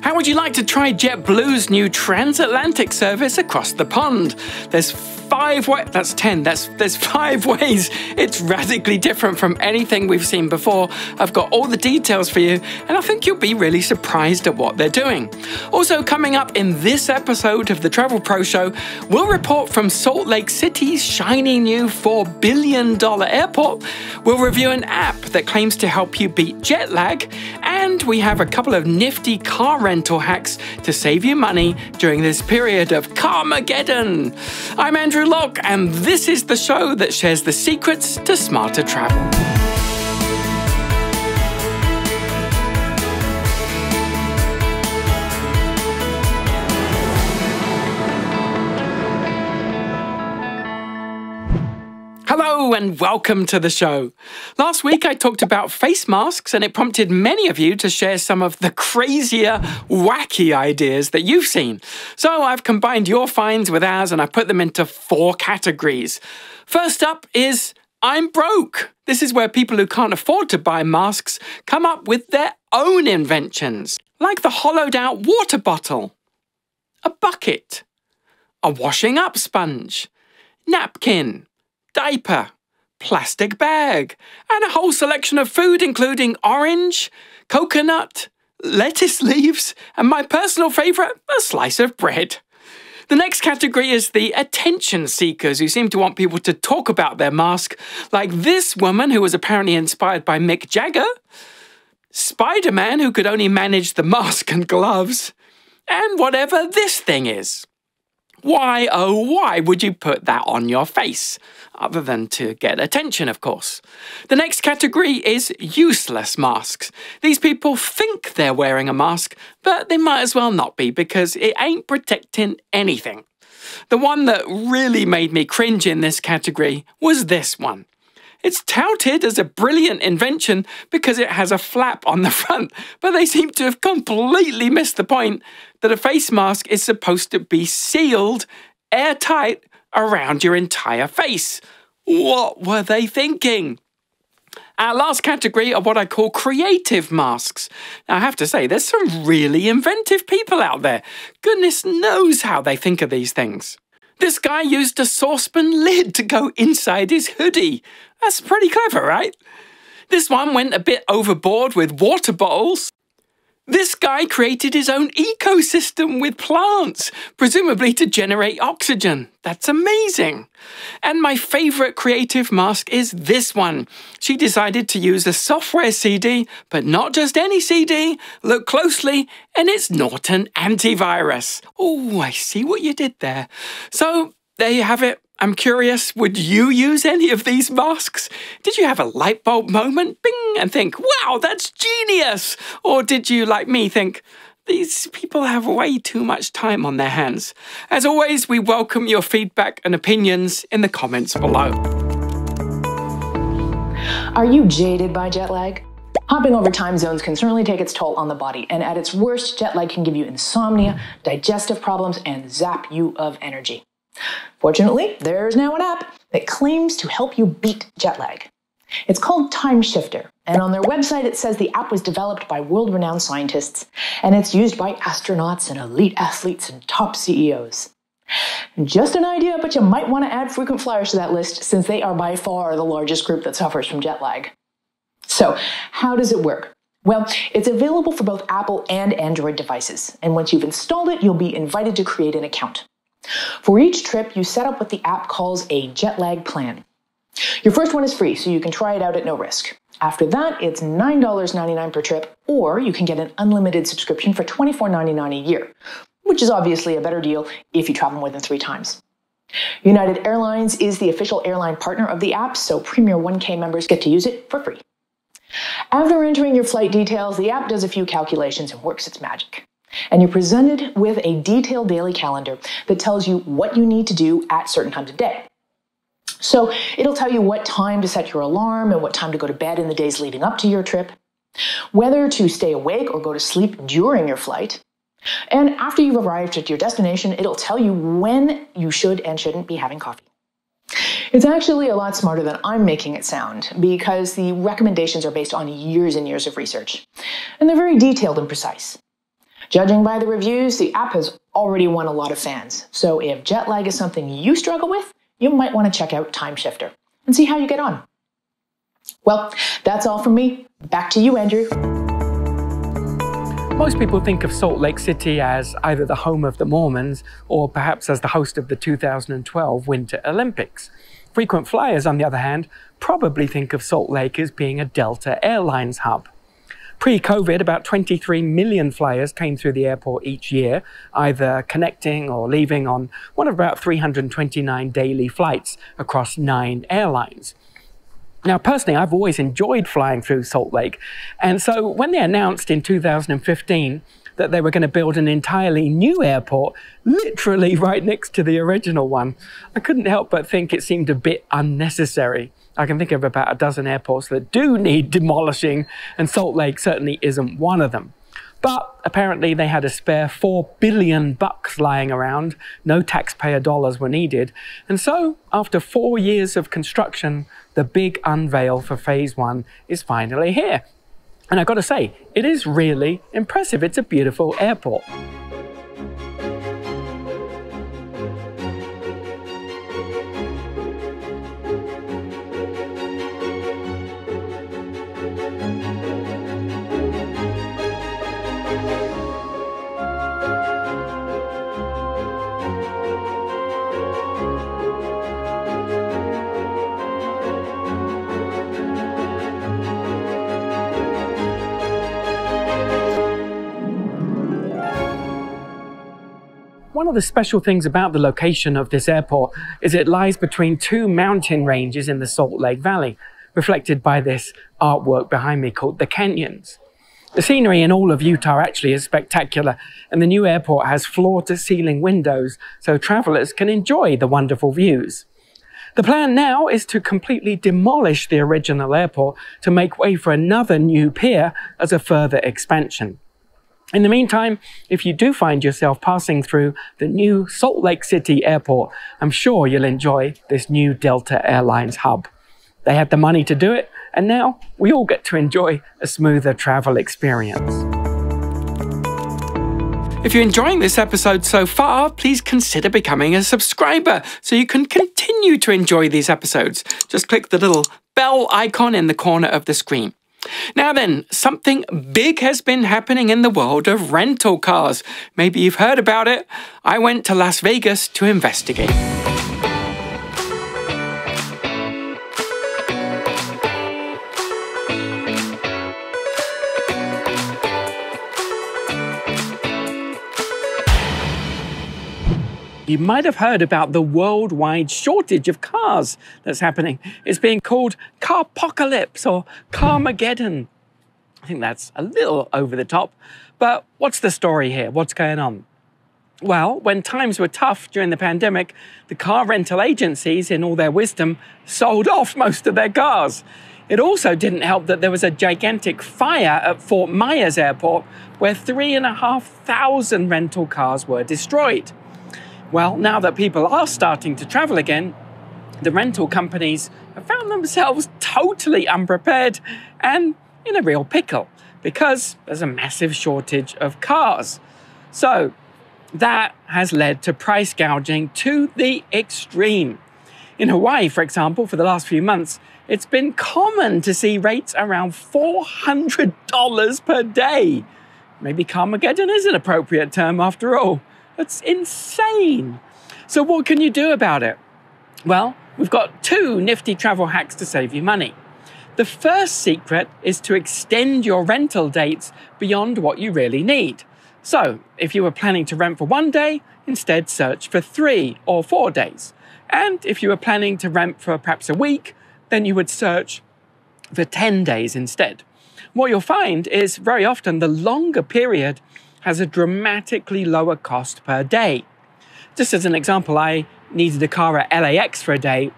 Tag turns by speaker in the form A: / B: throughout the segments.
A: How would you like to try JetBlue's new transatlantic service across the pond? There's 5 ways, that's 10, there's 5 ways it's radically different from anything we've seen before. I've got all the details for you, and I think you'll be really surprised at what they're doing. Also coming up in this episode of the Travel Pro Show, we'll report from Salt Lake City's shiny new $4 billion airport, we'll review an app that claims to help you beat jet lag, and we have a couple of nifty car rental hacks to save you money during this period of Carmageddon. I'm Andrew Locke, and this is the show that shares the secrets to smarter travel. Hello and welcome to the show. Last week I talked about face masks and it prompted many of you to share some of the crazier, wacky ideas that you've seen. So I've combined your finds with ours and I put them into 4 categories. First up is I'm broke. This is where people who can't afford to buy masks come up with their own inventions, like the hollowed out water bottle, a bucket, a washing up sponge, napkin, diaper, plastic bag, and a whole selection of food including orange, coconut, lettuce leaves, and my personal favourite, a slice of bread. The next category is the attention seekers who seem to want people to talk about their mask, like this woman who was apparently inspired by Mick Jagger, Spider-Man who could only manage the mask and gloves, and whatever this thing is. Why, oh why would you put that on your face? Other than to get attention, of course. The next category is useless masks. These people think they're wearing a mask, but they might as well not be because it ain't protecting anything. The one that really made me cringe in this category was this one. It's touted as a brilliant invention because it has a flap on the front, but they seem to have completely missed the point that a face mask is supposed to be sealed, airtight, around your entire face. What were they thinking? Our last category are what I call creative masks. Now, I have to say, there's some really inventive people out there. Goodness knows how they think of these things. This guy used a saucepan lid to go inside his hoodie. That's pretty clever, right? This one went a bit overboard with water bottles. This guy created his own ecosystem with plants, presumably to generate oxygen. That's amazing. And my favourite creative mask is this one. She decided to use a software CD, but not just any CD. Look closely, and it's Norton Antivirus. Oh, I see what you did there. So, there you have it. I'm curious, would you use any of these masks? Did you have a light bulb moment, bing, and think, wow, that's genius? Or did you, like me, think, these people have way too much time on their hands? As always, we welcome your feedback and opinions in the comments below.
B: Are you jaded by jet lag? Hopping over time zones can certainly take its toll on the body, and at its worst, jet lag can give you insomnia, digestive problems, and zap you of energy. Fortunately, there's now an app that claims to help you beat jet lag. It's called TimeShifter, and on their website it says the app was developed by world-renowned scientists, and it's used by astronauts and elite athletes and top CEOs. Just an idea, but you might want to add frequent flyers to that list since they are by far the largest group that suffers from jet lag. So, how does it work? Well, it's available for both Apple and Android devices, and once you've installed it, you'll be invited to create an account. For each trip, you set up what the app calls a jet lag plan. Your first one is free, so you can try it out at no risk. After that, it's $9.99 per trip, or you can get an unlimited subscription for $24.99 a year, which is obviously a better deal if you travel more than 3 times. United Airlines is the official airline partner of the app, so Premier 1K members get to use it for free. After entering your flight details, the app does a few calculations and works its magic. And you're presented with a detailed daily calendar that tells you what you need to do at certain times of day. So it'll tell you what time to set your alarm and what time to go to bed in the days leading up to your trip, whether to stay awake or go to sleep during your flight. And after you've arrived at your destination, it'll tell you when you should and shouldn't be having coffee. It's actually a lot smarter than I'm making it sound, because the recommendations are based on years and years of research, and they're very detailed and precise. Judging by the reviews, the app has already won a lot of fans. So if jet lag is something you struggle with, you might want to check out TimeShifter and see how you get on. Well, that's all from me. Back to you, Andrew.
A: Most people think of Salt Lake City as either the home of the Mormons or perhaps as the host of the 2012 Winter Olympics. Frequent flyers, on the other hand, probably think of Salt Lake as being a Delta Airlines hub. Pre-COVID, about 23 million flyers came through the airport each year, either connecting or leaving on one of about 329 daily flights across 9 airlines. Now, personally, I've always enjoyed flying through Salt Lake. And so when they announced in 2015 that they were going to build an entirely new airport, literally right next to the original one, I couldn't help but think it seemed a bit unnecessary. I can think of about a dozen airports that do need demolishing, and Salt Lake certainly isn't one of them. But apparently they had a spare $4 billion lying around, no taxpayer dollars were needed, and so after 4 years of construction, the big unveil for Phase 1 is finally here. And I've got to say, it is really impressive. It's a beautiful airport. One of the special things about the location of this airport is it lies between 2 mountain ranges in the Salt Lake Valley, reflected by this artwork behind me called the Canyons. The scenery in all of Utah actually is spectacular, and the new airport has floor-to-ceiling windows so travelers can enjoy the wonderful views. The plan now is to completely demolish the original airport to make way for another new pier as a further expansion. In the meantime, if you do find yourself passing through the new Salt Lake City airport, I'm sure you'll enjoy this new Delta Airlines hub. They had the money to do it, and now we all get to enjoy a smoother travel experience. If you're enjoying this episode so far, please consider becoming a subscriber so you can continue to enjoy these episodes. Just click the little bell icon in the corner of the screen. Now then, something big has been happening in the world of rental cars. Maybe you've heard about it. I went to Las Vegas to investigate. You might have heard about the worldwide shortage of cars that's happening. It's being called Carpocalypse or Carmageddon. I think that's a little over the top, but what's the story here? What's going on? Well, when times were tough during the pandemic, the car rental agencies, in all their wisdom, sold off most of their cars. It also didn't help that there was a gigantic fire at Fort Myers Airport where 3,500 rental cars were destroyed. Well, now that people are starting to travel again, the rental companies have found themselves totally unprepared and in a real pickle because there's a massive shortage of cars. So that has led to price gouging to the extreme. In Hawaii, for example, for the last few months, it's been common to see rates around $400 per day. Maybe Carmageddon is an appropriate term after all. That's insane. So what can you do about it? Well, we've got 2 nifty travel hacks to save you money. The first secret is to extend your rental dates beyond what you really need. So if you were planning to rent for 1 day, instead search for 3 or 4 days. And if you were planning to rent for perhaps a week, then you would search for 10 days instead. What you'll find is very often the longer period has a dramatically lower cost per day. Just as an example, I needed a car at LAX for a day,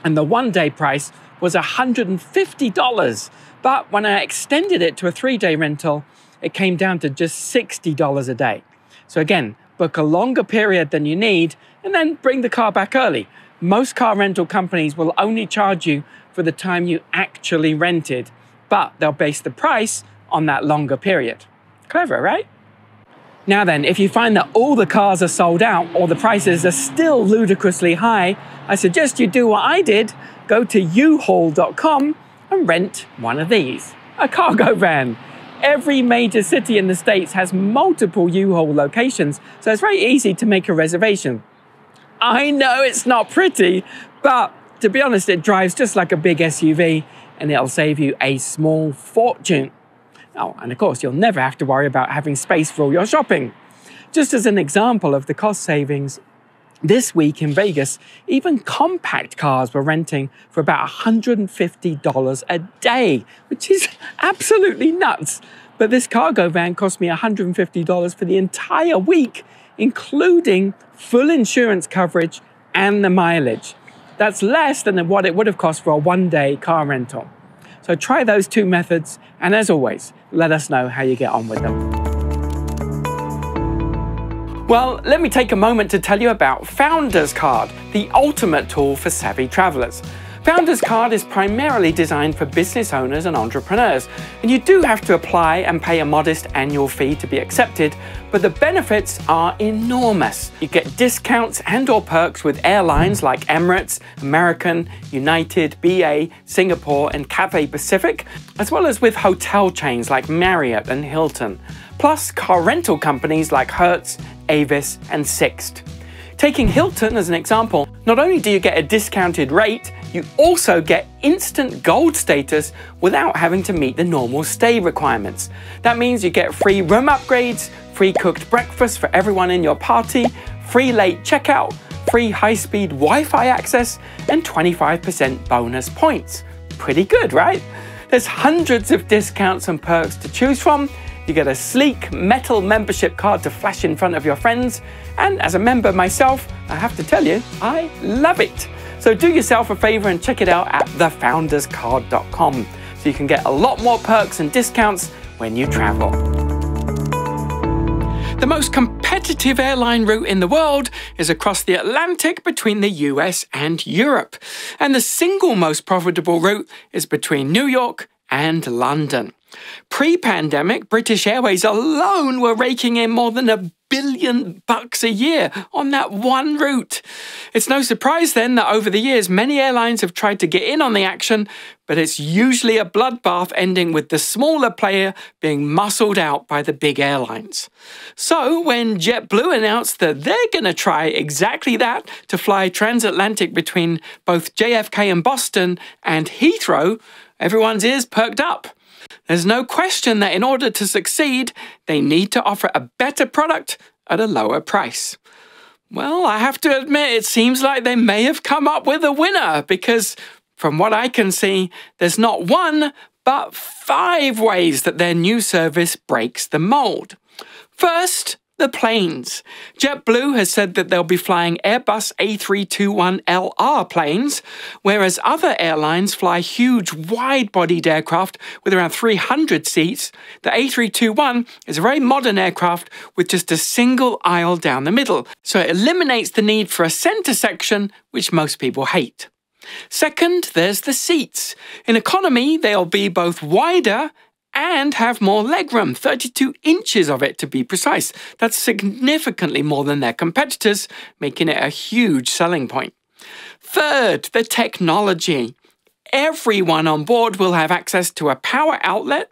A: and the 1-day price was $150. But when I extended it to a 3-day rental, it came down to just $60 a day. So again, book a longer period than you need, and then bring the car back early. Most car rental companies will only charge you for the time you actually rented, but they'll base the price on that longer period. Clever, right? Now then, if you find that all the cars are sold out or the prices are still ludicrously high, I suggest you do what I did, go to uhaul.com and rent one of these, a cargo van. Every major city in the States has multiple U-Haul locations, so it's very easy to make a reservation. I know it's not pretty, but to be honest, it drives just like a big SUV and it'll save you a small fortune. Oh, and of course, you'll never have to worry about having space for all your shopping. Just as an example of the cost savings, this week in Vegas, even compact cars were renting for about $150 a day, which is absolutely nuts. But this cargo van cost me $150 for the entire week, including full insurance coverage and the mileage. That's less than what it would have cost for a one-day car rental. So try those two methods, and as always, let us know how you get on with them. Well, let me take a moment to tell you about Founders Card, the ultimate tool for savvy travelers. Founders Card is primarily designed for business owners and entrepreneurs, and you do have to apply and pay a modest annual fee to be accepted, but the benefits are enormous. You get discounts and/or perks with airlines like Emirates, American, United, BA, Singapore, and Cathay Pacific, as well as with hotel chains like Marriott and Hilton, plus car rental companies like Hertz, Avis, and Sixt. Taking Hilton as an example, not only do you get a discounted rate, you also get instant gold status without having to meet the normal stay requirements. That means you get free room upgrades, free cooked breakfast for everyone in your party, free late checkout, free high-speed Wi-Fi access, and 25% bonus points. Pretty good, right? There's hundreds of discounts and perks to choose from. You get a sleek metal membership card to flash in front of your friends, and as a member myself, I have to tell you, I love it. So do yourself a favor and check it out at thefounderscard.com so you can get a lot more perks and discounts when you travel. The most competitive airline route in the world is across the Atlantic between the US and Europe, and the single most profitable route is between New York and London. Pre-pandemic, British Airways alone were raking in more than $1 billion a year on that one route. It's no surprise then that over the years, many airlines have tried to get in on the action, but it's usually a bloodbath ending with the smaller player being muscled out by the big airlines. So when JetBlue announced that they're going to try exactly that to fly transatlantic between both JFK and Boston and Heathrow, everyone's ears perked up. There's no question that in order to succeed, they need to offer a better product at a lower price. Well, I have to admit, it seems like they may have come up with a winner because, from what I can see, there's not one, but 5 ways that their new service breaks the mold. First, the planes. JetBlue has said that they'll be flying Airbus A321LR planes, whereas other airlines fly huge wide-bodied aircraft with around 300 seats. The A321 is a very modern aircraft with just a single aisle down the middle, so it eliminates the need for a centre section, which most people hate. Second, there's the seats. In economy, they'll be both wider and have more legroom, 32 inches of it to be precise. That's significantly more than their competitors, making it a huge selling point. Third, the technology. Everyone on board will have access to a power outlet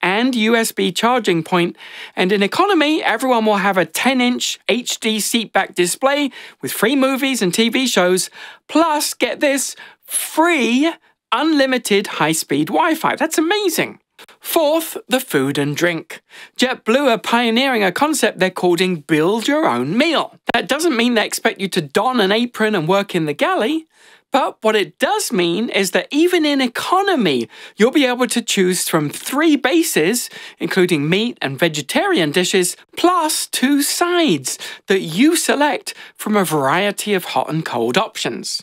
A: and USB charging point, and in economy, everyone will have a 10-inch HD seatback display with free movies and TV shows, plus, get this, free unlimited high-speed Wi-Fi. That's amazing. Fourth, the food and drink. JetBlue are pioneering a concept they're calling build your own meal. That doesn't mean they expect you to don an apron and work in the galley, but what it does mean is that even in economy, you'll be able to choose from 3 bases, including meat and vegetarian dishes, plus 2 sides that you select from a variety of hot and cold options.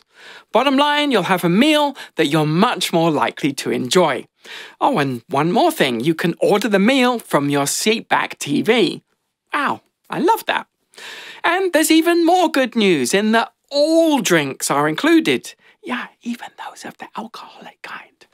A: Bottom line, you'll have a meal that you're much more likely to enjoy. Oh, and one more thing, you can order the meal from your seatback TV. Wow, I love that. And there's even more good news in that all drinks are included, Yeah, even those of the alcoholic kind.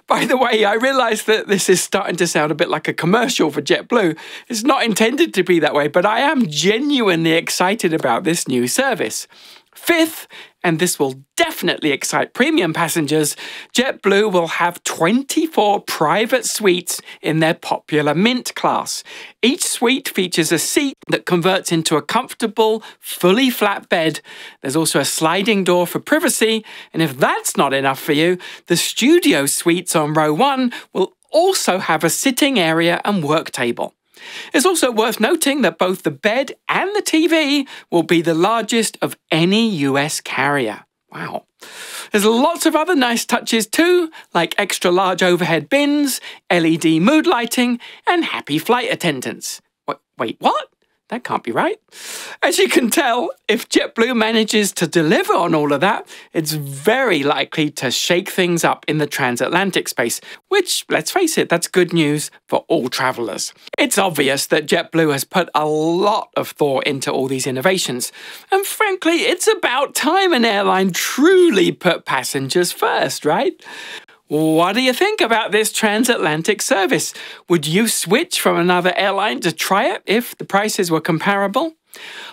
A: By the way, I realize that this is starting to sound a bit like a commercial for JetBlue. It's not intended to be that way, but I am genuinely excited about this new service. Fifth, and this will definitely excite premium passengers, JetBlue will have 24 private suites in their popular Mint class. Each suite features a seat that converts into a comfortable, fully flat bed. There's also a sliding door for privacy, and if that's not enough for you, the studio suites on row 1 will also have a sitting area and work table. It's also worth noting that both the bed and the TV will be the largest of any US carrier. Wow. There's lots of other nice touches too, like extra large overhead bins, LED mood lighting, and happy flight attendants. Wait, what? That can't be right. As you can tell, if JetBlue manages to deliver on all of that, it's very likely to shake things up in the transatlantic space, which, let's face it, that's good news for all travellers. It's obvious that JetBlue has put a lot of thought into all these innovations, and frankly, it's about time an airline truly put passengers first, right? What do you think about this transatlantic service? Would you switch from another airline to try it if the prices were comparable?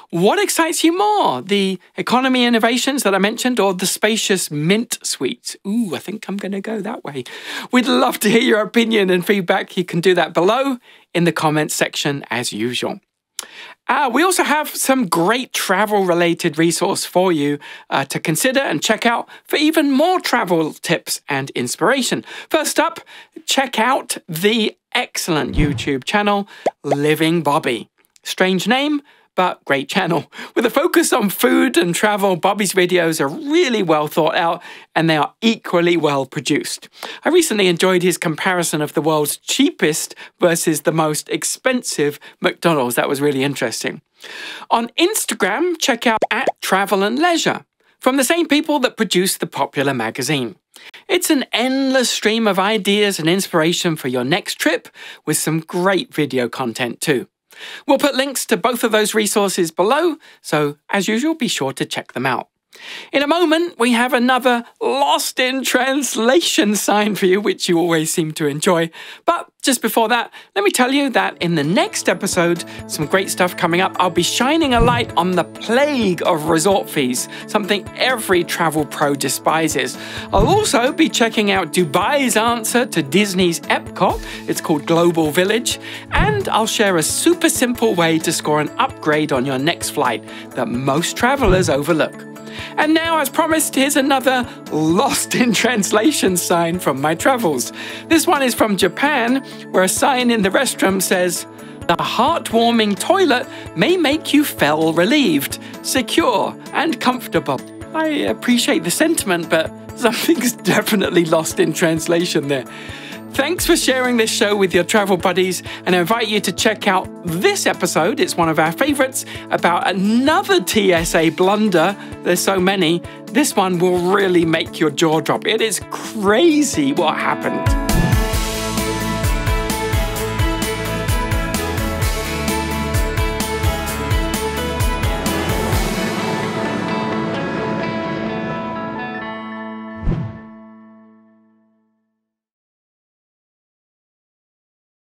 A: What excites you more, the economy innovations that I mentioned or the spacious Mint suites? Ooh, I think I'm going to go that way. We'd love to hear your opinion and feedback. You can do that below in the comments section as usual. We also have some great travel-related resource for you to consider and check out for even more travel tips and inspiration. First up, check out the excellent YouTube channel, Living Bobby. Strange name, but great channel. With a focus on food and travel, Bobby's videos are really well thought out and they are equally well produced. I recently enjoyed his comparison of the world's cheapest versus the most expensive McDonald's. That was really interesting. On Instagram, check out @Travel&Leisure from the same people that produce the popular magazine. It's an endless stream of ideas and inspiration for your next trip with some great video content too. We'll put links to both of those resources below, so as usual, be sure to check them out. In a moment, we have another Lost in Translation sign for you, which you always seem to enjoy. But just before that, let me tell you that in the next episode, some great stuff coming up. I'll be shining a light on the plague of resort fees, something every travel pro despises. I'll also be checking out Dubai's answer to Disney's Epcot. It's called Global Village. And I'll share a super simple way to score an upgrade on your next flight that most travelers overlook. And now, as promised, here's another Lost in Translation sign from my travels. This one is from Japan, where a sign in the restroom says, "The heartwarming toilet may make you feel relieved, secure, and comfortable." I appreciate the sentiment, but something's definitely lost in translation there. Thanks for sharing this show with your travel buddies, and I invite you to check out this episode. It's one of our favorites about another TSA blunder. There's so many. This one will really make your jaw drop. It is crazy what happened.